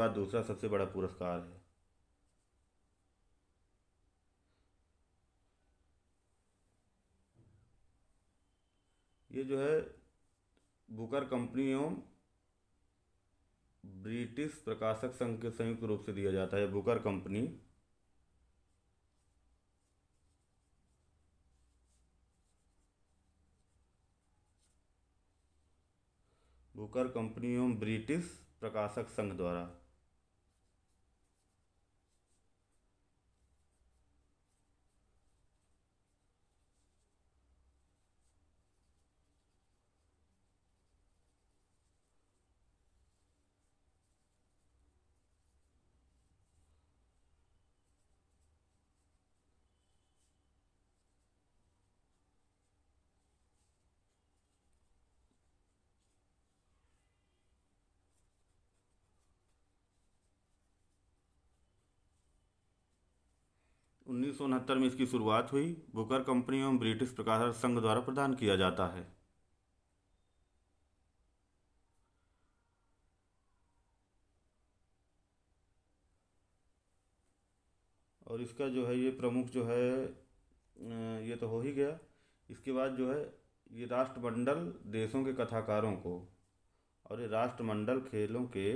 बाद दूसरा सबसे बड़ा पुरस्कार है। ये जो है बुकर कंपनी एवं ब्रिटिश प्रकाशक संघ के संयुक्त रूप से दिया जाता है। बुकर कंपनी बुकर कंपनी एवं ब्रिटिश प्रकाशक संघ द्वारा। 1969 में इसकी शुरुआत हुई। बुकर कंपनी एवं ब्रिटिश प्रकाशक संघ द्वारा प्रदान किया जाता है। और इसका जो है ये प्रमुख जो है ये तो हो ही गया। इसके बाद जो है ये राष्ट्रमंडल देशों के कथाकारों को और ये राष्ट्रमंडल खेलों के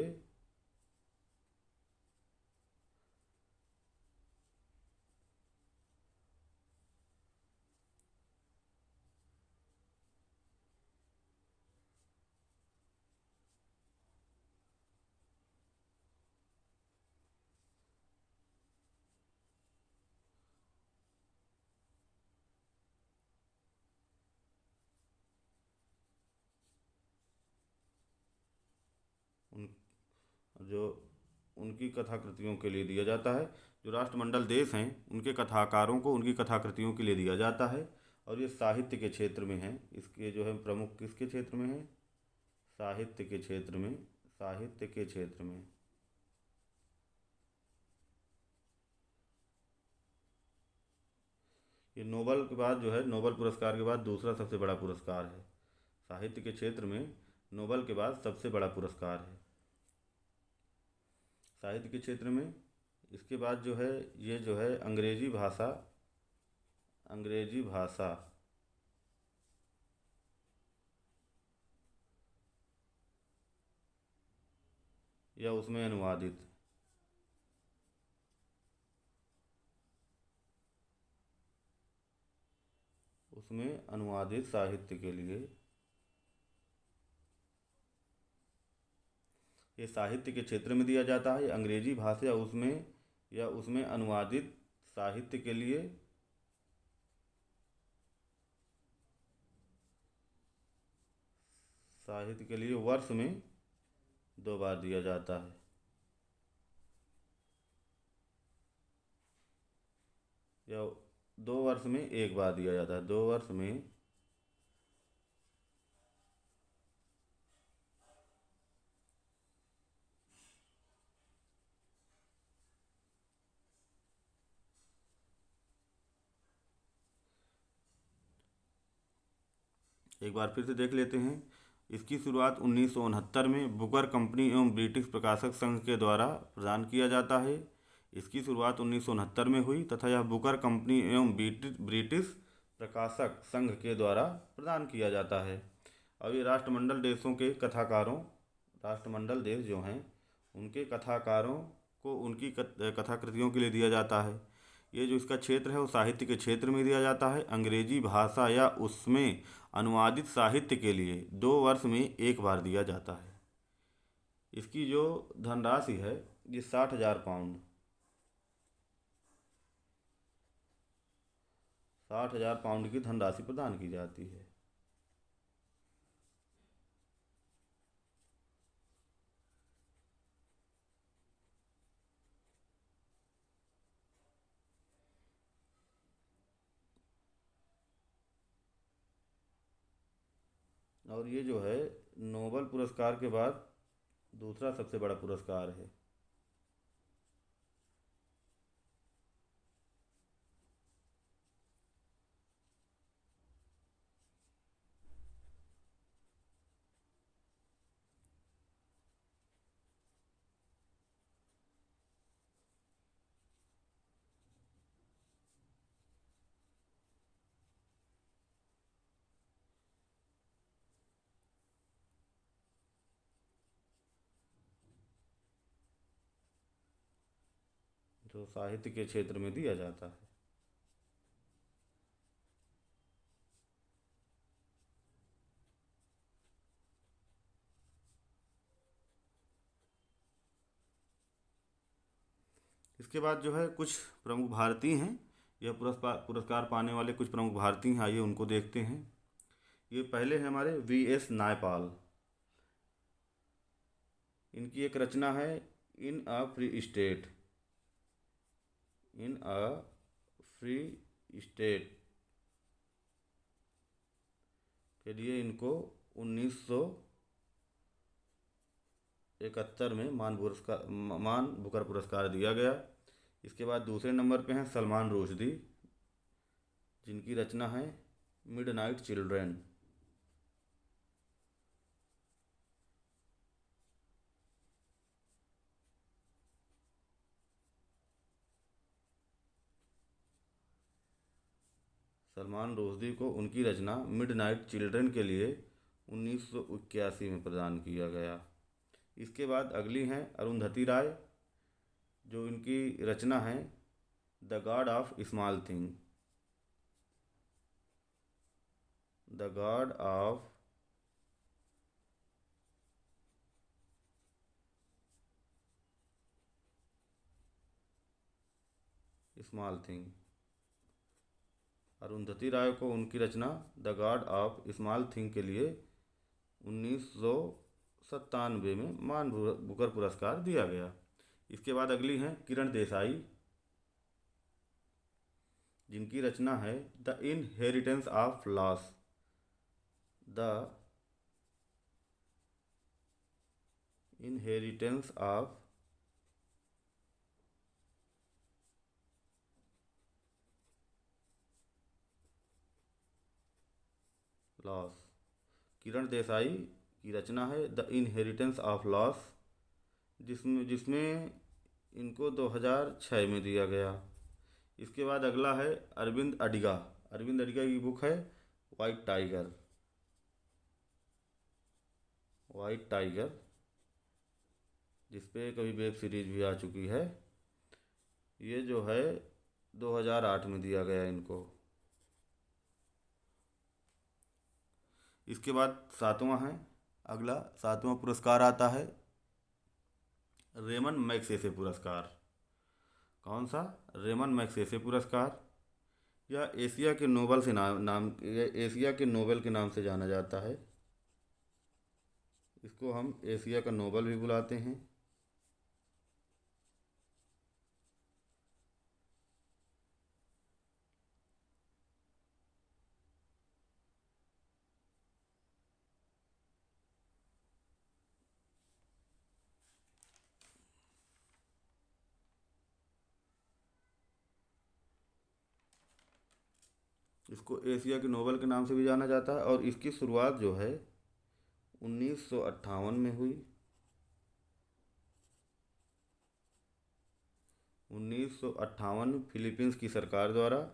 उन जो उनकी कथाकृतियों के लिए दिया जाता है। जो राष्ट्रमंडल देश हैं उनके कथाकारों को उनकी कथाकृतियों के लिए दिया जाता है। और ये साहित्य के क्षेत्र में है। इसके जो है प्रमुख किसके क्षेत्र में है? साहित्य के क्षेत्र में। साहित्य के क्षेत्र में। ये नोबल के बाद जो है नोबल पुरस्कार के बाद दूसरा सबसे बड़ा पुरस्कार है। साहित्य के क्षेत्र में नोबल के बाद सबसे बड़ा पुरस्कार है साहित्य के क्षेत्र में। इसके बाद जो है ये जो है अंग्रेजी भाषा या उसमें अनुवादित साहित्य के लिए। ये साहित्य के क्षेत्र में दिया जाता है। अंग्रेजी भाषा या उसमें अनुवादित साहित्य के लिए। साहित्य के लिए वर्ष में 2 बार दिया जाता है। या 2 वर्ष में 1 बार दिया जाता है। 2 वर्ष में एक बार फिर से देख लेते हैं। इसकी शुरुआत 1969 में बुकर कंपनी एवं ब्रिटिश प्रकाशक संघ के द्वारा प्रदान किया जाता है। इसकी शुरुआत 1969 में हुई तथा यह बुकर कंपनी एवं ब्रिटिश प्रकाशक संघ के द्वारा प्रदान किया जाता है। अब ये राष्ट्रमंडल देशों के कथाकारों राष्ट्रमंडल देश जो हैं उनके कथाकारों को उनकी कथाकृतियों के लिए दिया जाता है। ये जो इसका क्षेत्र है वो साहित्य के क्षेत्र में दिया जाता है। अंग्रेजी भाषा या उसमें अनुवादित साहित्य के लिए 2 वर्ष में 1 बार दिया जाता है। इसकी जो धनराशि है ये 60,000 पाउंड 60,000 पाउंड की धनराशि प्रदान की जाती है। और ये जो है नोबल पुरस्कार के बाद दूसरा सबसे बड़ा पुरस्कार है। जो साहित्य के क्षेत्र में दिया जाता है। इसके बाद जो है कुछ प्रमुख भारतीय हैं, यह पुरस्कार पुरस्कार पाने वाले कुछ प्रमुख भारतीय हैं, आइए उनको देखते हैं। ये पहले हैं हमारे वी.एस. नायपाल। इनकी एक रचना है in a free state. In a free state के लिए इनको 1971 में मान बुकर पुरस्कार दिया गया। इसके बाद दूसरे नंबर पे हैं सलमान रुश्दी, जिनकी रचना है मिडनाइट चिल्ड्रेन। सलमान रुश्दी को उनकी रचना मिडनाइट चिल्ड्रेन के लिए 1981 में प्रदान किया गया। इसके बाद अगली हैं अरुंधति राय, जो इनकी रचना है the god of small thing. The god of small thing. Arundhati Roy को उनकी रचना the god of small thing के लिए 1997 में मान बुकर पुरस्कार दिया गया। इसके बाद अगली हैं किरण देसाई, जिनकी रचना है the inheritance of loss. The inheritance of loss. Kiran Desai की रचना है द इनहेरिटेंस ऑफ लॉस, जिसमें जिसमें इनको 2006 में दिया गया। इसके बाद अगला है अरविंद अडिगा। अरविंद अडिगा की बुक है वाइट टाइगर। वाइट टाइगर, जिसपे कभी वेब सीरीज भी आ चुकी है। ये जो है 2008 में दिया गया इनको। इसके बाद सातवां है, अगला सातवां पुरस्कार आता है रेमन मैगसेसे पुरस्कार। कौन सा? रेमन मैगसेसे पुरस्कार। यह एशिया के नोबल से एशिया के नोबेल के नाम से जाना जाता है। इसको हम एशिया का नोबल भी बुलाते हैं। इसको एशिया के नोबल के नाम से भी जाना जाता है, और इसकी शुरुआत जो है 1958 में हुई। 1958 में फिलीपींस की सरकार द्वारा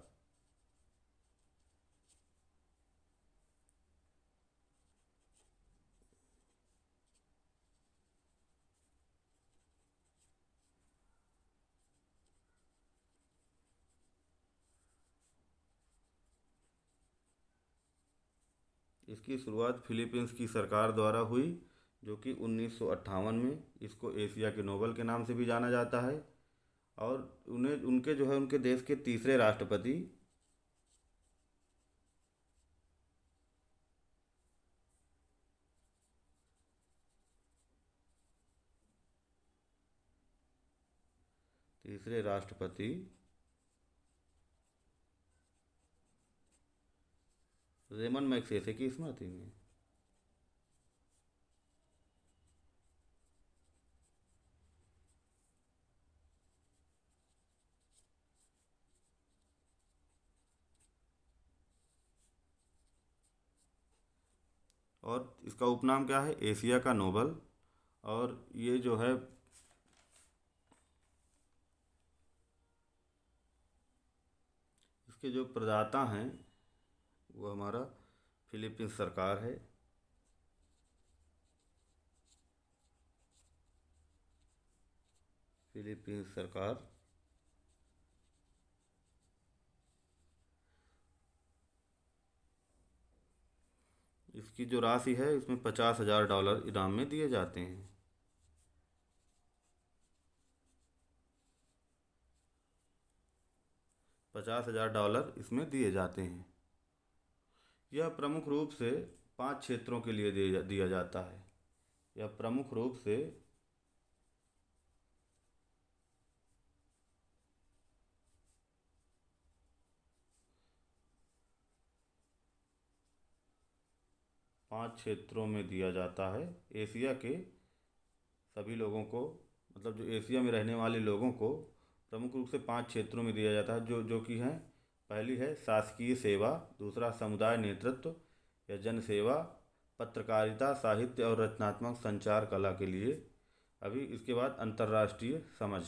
इसकी शुरुआत फिलीपींस की सरकार द्वारा हुई, जो कि 1958 में। इसको एशिया के नोबल के नाम से भी जाना जाता है। और उन्हें उनके जो है उनके देश के तीसरे राष्ट्रपति तीसरे राष्ट्रपति रेमन मैगसेसे की स्मृति में। और इसका उपनाम क्या है? एशिया का नोबल। और ये जो है इसके जो प्रदाता हैं वो हमारा फिलीपींस सरकार है। फिलीपींस सरकार इसकी जो राशि है इसमें $50,000 इनाम में दिए जाते हैं। 50,000 इसमें दिए जाते हैं। यह प्रमुख रूप से 5 क्षेत्रों के लिए दिया जाता है। यह प्रमुख रूप से पांच क्षेत्रों में दिया जाता है। एशिया के सभी लोगों को, मतलब जो एशिया में रहने वाले लोगों को प्रमुख रूप से 5 क्षेत्रों में दिया जाता है, जो जो कि हैं। पहली है शासकीय सेवा, दूसरा समुदाय नेतृत्व या जन सेवा, पत्रकारिता, साहित्य और रचनात्मक संचार कला के लिए। अभी इसके बाद अंतर्राष्ट्रीय समझ।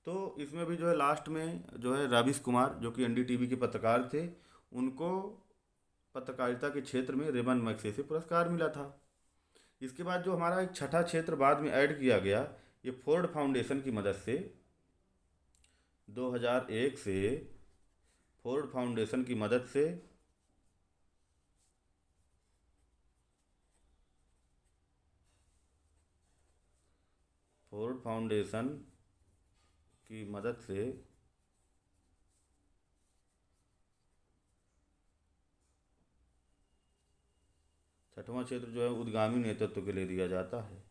तो इसमें भी जो है लास्ट में जो है रवीश कुमार, जो कि एनडीटीवी के पत्रकार थे, उनको पत्रकारिता के क्षेत्र में रिबन मैगसेसे पुरस्कार मिला था। इसके बाद जो हमारा एक छठा क्षेत्र बाद में ऐड किया गया, ये फोर्ड फाउंडेशन की मदद से 2001 से फोर्ड फाउंडेशन की मदद से फोर्ड फाउंडेशन की मदद से छठवां क्षेत्र जो है उद्गामी नेतृत्व के लिए दिया जाता है।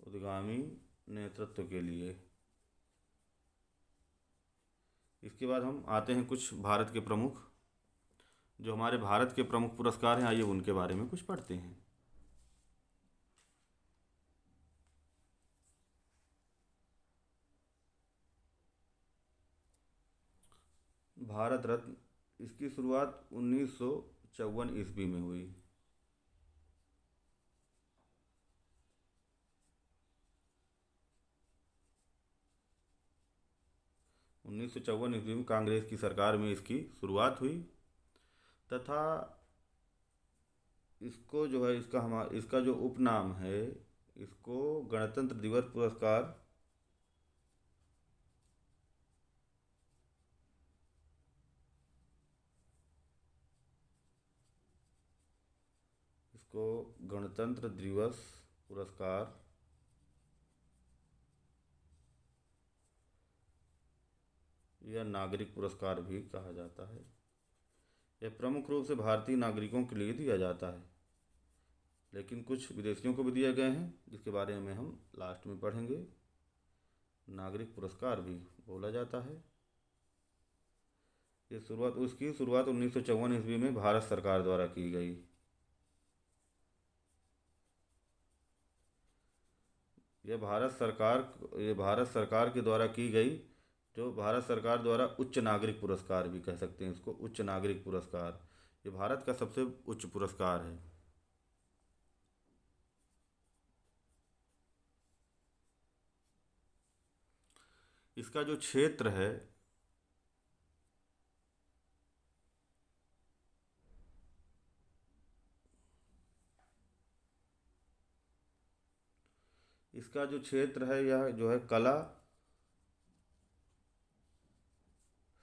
उद्गामी नेतृत्व के लिए। इसके बाद हम आते हैं कुछ भारत के प्रमुख, जो हमारे भारत के प्रमुख पुरस्कार हैं, आइए उनके बारे में कुछ पढ़ते हैं। भारत रत्न, इसकी शुरुआत 1954 ईस्वी में हुई। 1954 ईस्वी में कांग्रेस की सरकार में इसकी शुरुआत हुई, तथा इसको जो है इसका जो उपनाम है, इसको गणतंत्र दिवस पुरस्कार इसको गणतंत्र दिवस पुरस्कार या नागरिक पुरस्कार भी कहा जाता है। यह प्रमुख रूप से भारतीय नागरिकों के लिए दिया जाता है, लेकिन कुछ विदेशियों को भी दिए गए हैं, जिसके बारे में हम लास्ट में पढ़ेंगे। नागरिक पुरस्कार भी बोला जाता है। उसकी शुरुआत 1954 ईस्वी में भारत सरकार द्वारा की गई। ये भारत सरकार के द्वारा की गई, जो भारत सरकार द्वारा उच्च नागरिक पुरस्कार भी कह सकते हैं इसको, उच्च नागरिक पुरस्कार। ये भारत का सबसे उच्च पुरस्कार है। इसका जो क्षेत्र है, इसका जो क्षेत्र है यह जो है कला,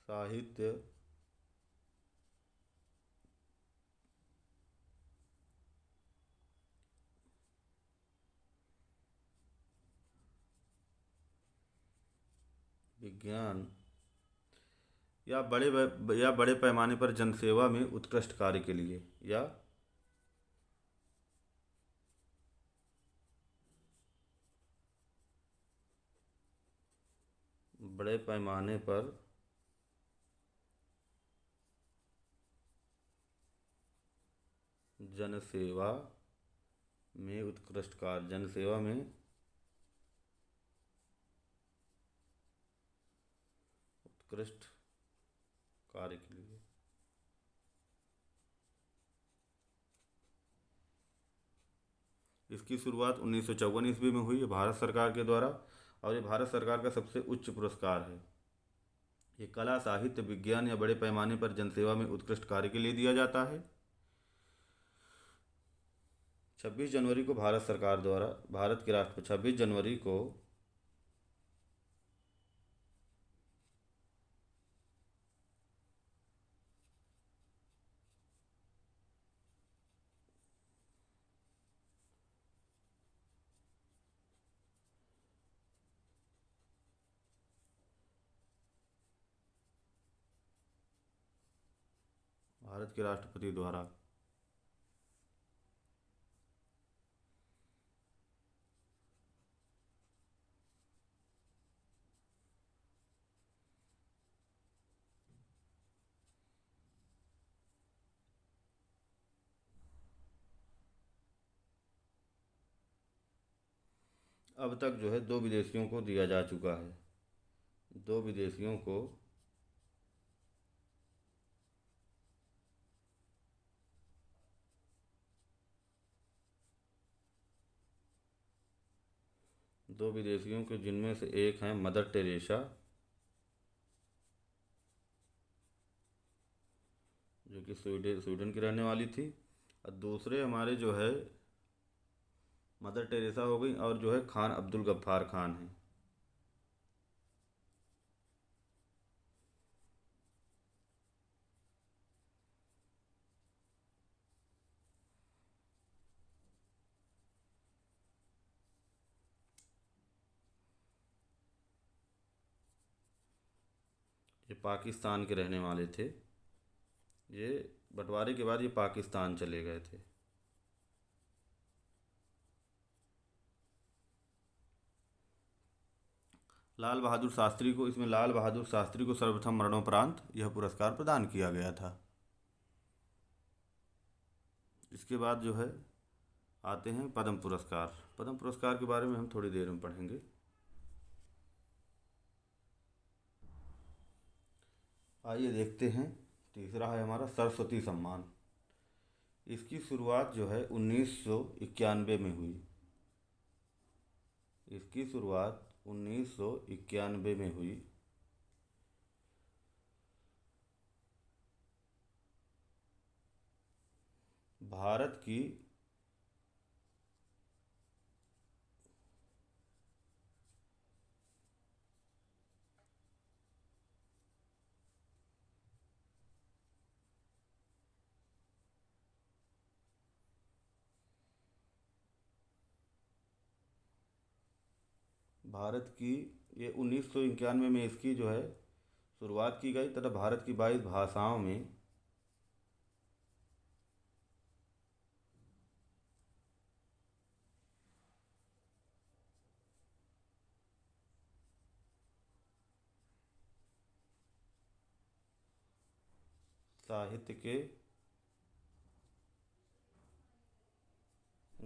साहित्य, विज्ञान या बड़े पैमाने पर जनसेवा में उत्कृष्ट कार्य के लिए, या बड़े पैमाने पर जनसेवा में उत्कृष्ट कार्य, जनसेवा में उत्कृष्ट कार्य के लिए। इसकी शुरुआत 1954 ईस्वी में हुई, भारत सरकार के द्वारा, और ये भारत सरकार का सबसे उच्च पुरस्कार है। ये कला, साहित्य, विज्ञान या बड़े पैमाने पर जनसेवा में उत्कृष्ट कार्य के लिए दिया जाता है। 26 जनवरी को भारत सरकार द्वारा, भारत के राष्ट्रपति 26 जनवरी को भारत के राष्ट्रपति द्वारा। अब तक जो है दो विदेशियों को दिया जा चुका है। दो विदेशियों को के जिनमें से एक हैं मदर टेरेसा, जो कि स्वीडन की रहने वाली थी, और दूसरे हमारे जो है मदर टेरेसा हो गई, और जो है खान अब्दुल गफ्फार खान हैं। ये पाकिस्तान के रहने वाले थे। ये बंटवारे के बाद ये पाकिस्तान चले गए थे। लाल बहादुर शास्त्री को सर्वप्रथम मरणोपरांत यह पुरस्कार प्रदान किया गया था। इसके बाद जो है आते हैं पद्म पुरस्कार। पद्म पुरस्कार के बारे में हम थोड़ी देर में पढ़ेंगे। आइए देखते हैं। तीसरा है हमारा सरस्वती सम्मान। इसकी शुरुआत जो है 1991 में हुई। इसकी शुरुआत 1991 में हुई। भारत की ये 1991 में इसकी जो है शुरुआत की गई तथा भारत की 22 भाषाओं में साहित्य के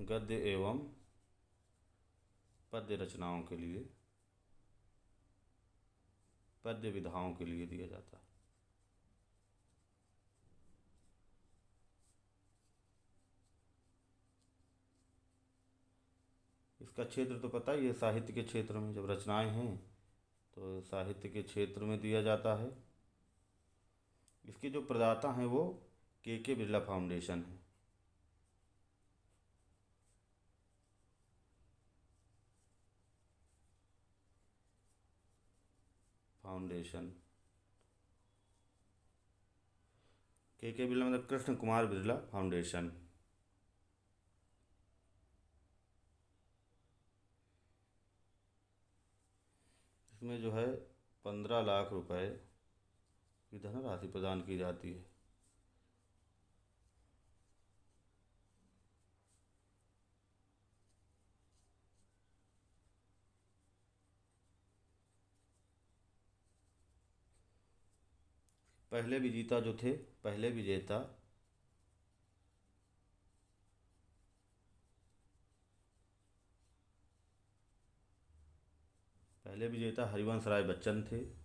गद्य एवं पद्य रचनाओं के लिए, पद्य विधाओं के लिए दिया जाता है। इसका क्षेत्र तो पता ही है, साहित्य के क्षेत्र में जब रचनाएं हैं तो साहित्य के क्षेत्र में दिया जाता है। इसके जो प्रदाता हैं वो के बिरला फाउंडेशन है। के बिरला मतलब कृष्ण कुमार बिरला फाउंडेशन। इसमें जो है 15 लाख रुपए की धनराशि प्रदान की जाती है। पहले विजेता जो थे, पहले विजेता हरिवंश राय बच्चन थे।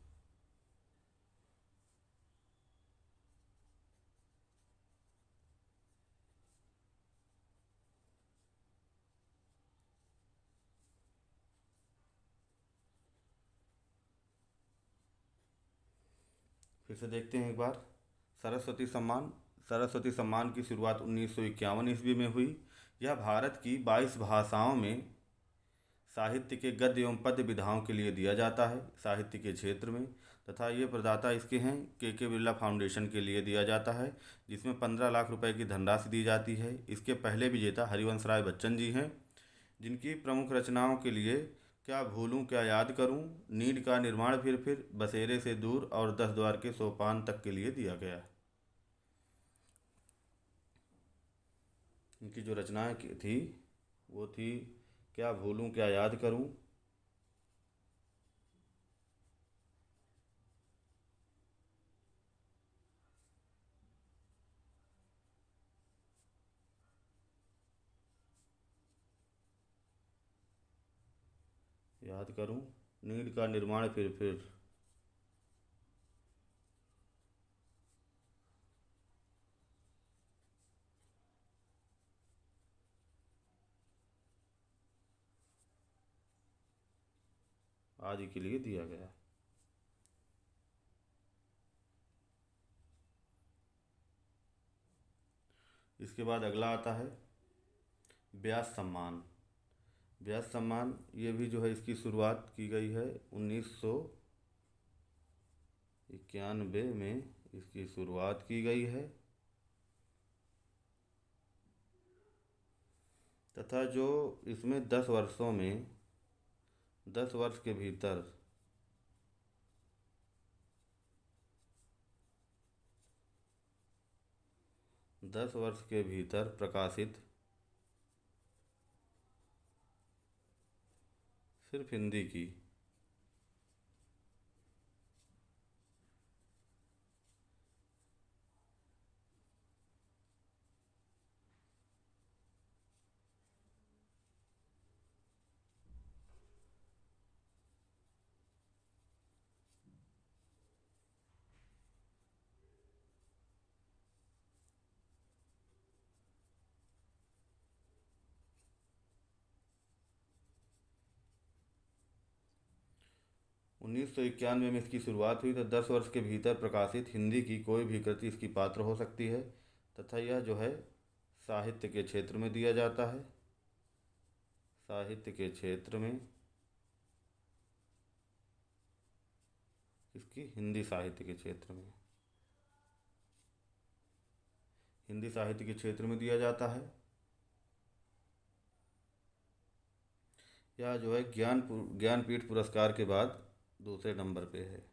फिर से देखते हैं एक बार। सरस्वती सम्मान की शुरुआत 1951 ईस्वी में हुई। यह भारत की 22 भाषाओं में साहित्य के गद्य एवं पद्य विधाओं के लिए दिया जाता है, साहित्य के क्षेत्र में। तथा ये प्रदाता इसके हैं के बिरला फाउंडेशन के लिए दिया जाता है, जिसमें 15 लाख रुपए की धनराशि दी जाती है। इसके पहले विजेता हरिवंश राय बच्चन जी हैं, जिनकी प्रमुख रचनाओं के लिए क्या भूलूं क्या याद करूं, नीड का निर्माण फिर बसेरे से दूर और 10 द्वार के सोपान तक के लिए दिया गया है। इनकी जो रचनाएं थी वो थी क्या भूलूं क्या याद करूं, याद करूं, नीड का निर्माण फिर, आदि के लिए दिया गया। इसके बाद अगला आता है व्यास सम्मान। व्यास सम्मान ये भी जो है इसकी शुरुआत की गई है 1991 में इसकी शुरुआत की गई है, तथा जो इसमें 10 वर्षों में 10 वर्ष के भीतर 10 वर्ष के भीतर प्रकाशित सिर्फ हिंदी की उन्नीस सौ इक्यानवे में इसकी शुरुआत हुई, तो 10 वर्ष के भीतर प्रकाशित हिंदी की कोई भी कृति इसकी पात्र हो सकती है, तथा यह जो है साहित्य के क्षेत्र में दिया जाता है। साहित्य के क्षेत्र में इसकी हिंदी साहित्य के क्षेत्र में हिंदी साहित्य के क्षेत्र में दिया जाता है। यह जो है ज्ञानपीठ पुरस्कार के बाद दूसरे नंबर पे है।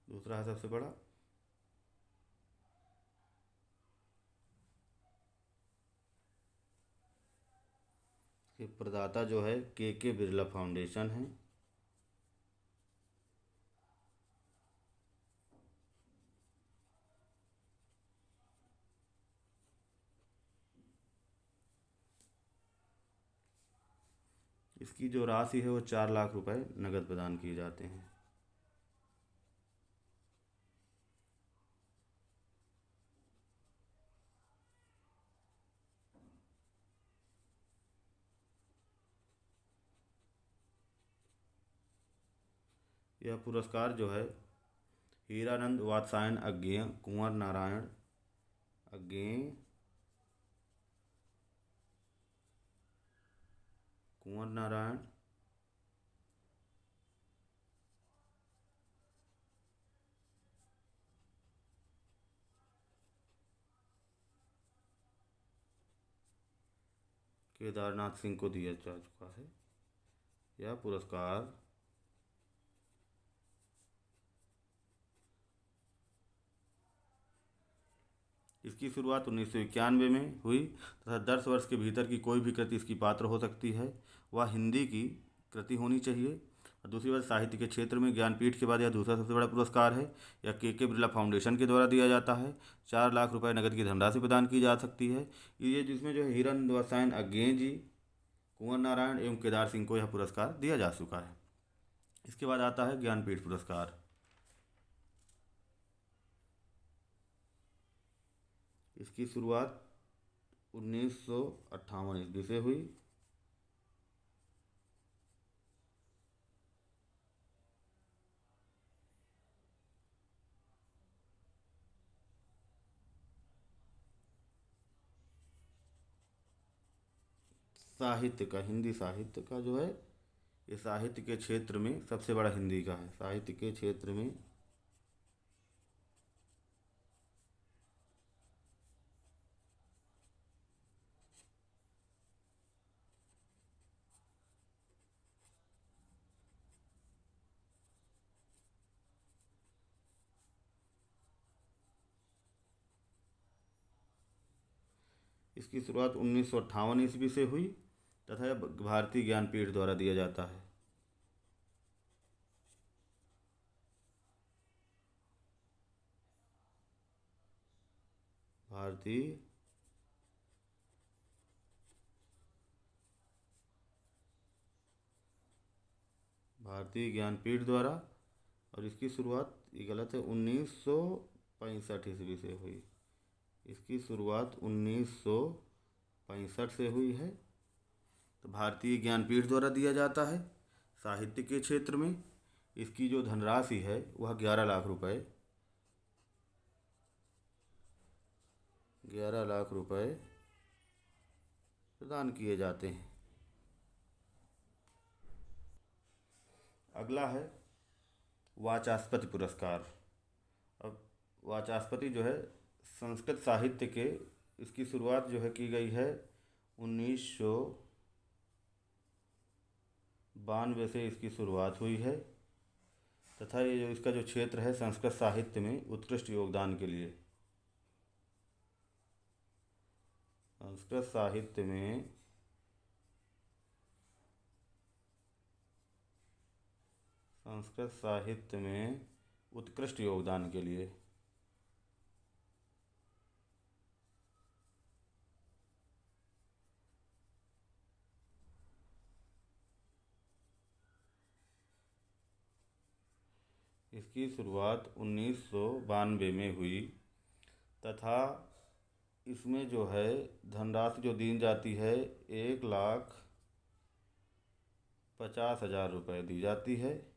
दूसरा है सबसे बड़ा। इसके प्रदाता जो है के बिरला फाउंडेशन है। इसकी जो राशि है वो 4 लाख रुपए नगद प्रदान किए जाते हैं। यह पुरस्कार जो है हीरानंद वात्स्यायन अज्ञेय कुंवर नारायण अज्ञेय कुंवर नारायण केदारनाथ सिंह को दिया जा चुका है। यह पुरस्कार इसकी शुरुआत 1991 में हुई, तथा 10 वर्ष के भीतर की कोई भी कृति इसकी पात्र हो सकती है। वह हिंदी की कृति होनी चाहिए। और दूसरी बात, साहित्य के क्षेत्र में ज्ञानपीठ के बाद यह दूसरा सबसे बड़ा पुरस्कार है। यह के बिरला फाउंडेशन के द्वारा दिया जाता है। 4 लाख रुपए नगद की धनराशि प्रदान की जा सकती है। ये जिसमें जो है हीरानंद वात्स्यायन अज्ञेय जी, कुंवर नारायण एवं केदार सिंह को यह पुरस्कार दिया जा चुका है। इसके बाद आता है ज्ञानपीठ पुरस्कार। इसकी शुरुआत 1958 ईस्वी से हुई। साहित्य का, हिंदी साहित्य का जो है, ये साहित्य के क्षेत्र में सबसे बड़ा हिंदी का है, साहित्य के क्षेत्र में। इसकी शुरुआत 1958 ईस्वी से हुई तथा यह भारतीय ज्ञानपीठ द्वारा दिया जाता है। भारतीय भारतीय ज्ञानपीठ द्वारा, और इसकी शुरुआत, ये गलत है, 1965 ईस्वी से हुई। इसकी शुरुआत 1965 से हुई है। तो भारतीय ज्ञानपीठ द्वारा दिया जाता है साहित्य के क्षेत्र में। इसकी जो धनराशि है वह 11 लाख रुपए, 11 लाख रुपए प्रदान किए जाते हैं। अगला है वाचस्पति पुरस्कार। अब वाचस्पति जो है संस्कृत साहित्य के, इसकी शुरुआत जो है की गई है 1992 से इसकी शुरुआत हुई है तथा ये जो इसका जो क्षेत्र है संस्कृत साहित्य में उत्कृष्ट योगदान के लिए, संस्कृत साहित्य में उत्कृष्ट योगदान के लिए। इसकी शुरुआत 1992 में हुई तथा इसमें जो है धनराशि जो दी जाती है 1,50,000 रुपये दी जाती है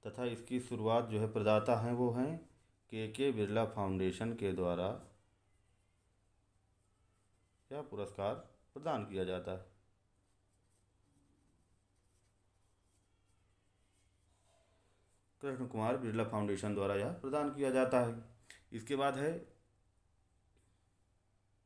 तथा इसकी शुरुआत जो है प्रदाता हैं वो हैं के बिरला फाउंडेशन के द्वारा यह पुरस्कार प्रदान किया जाता है। कृष्ण कुमार बिरला फाउंडेशन द्वारा यह प्रदान किया जाता है। इसके बाद है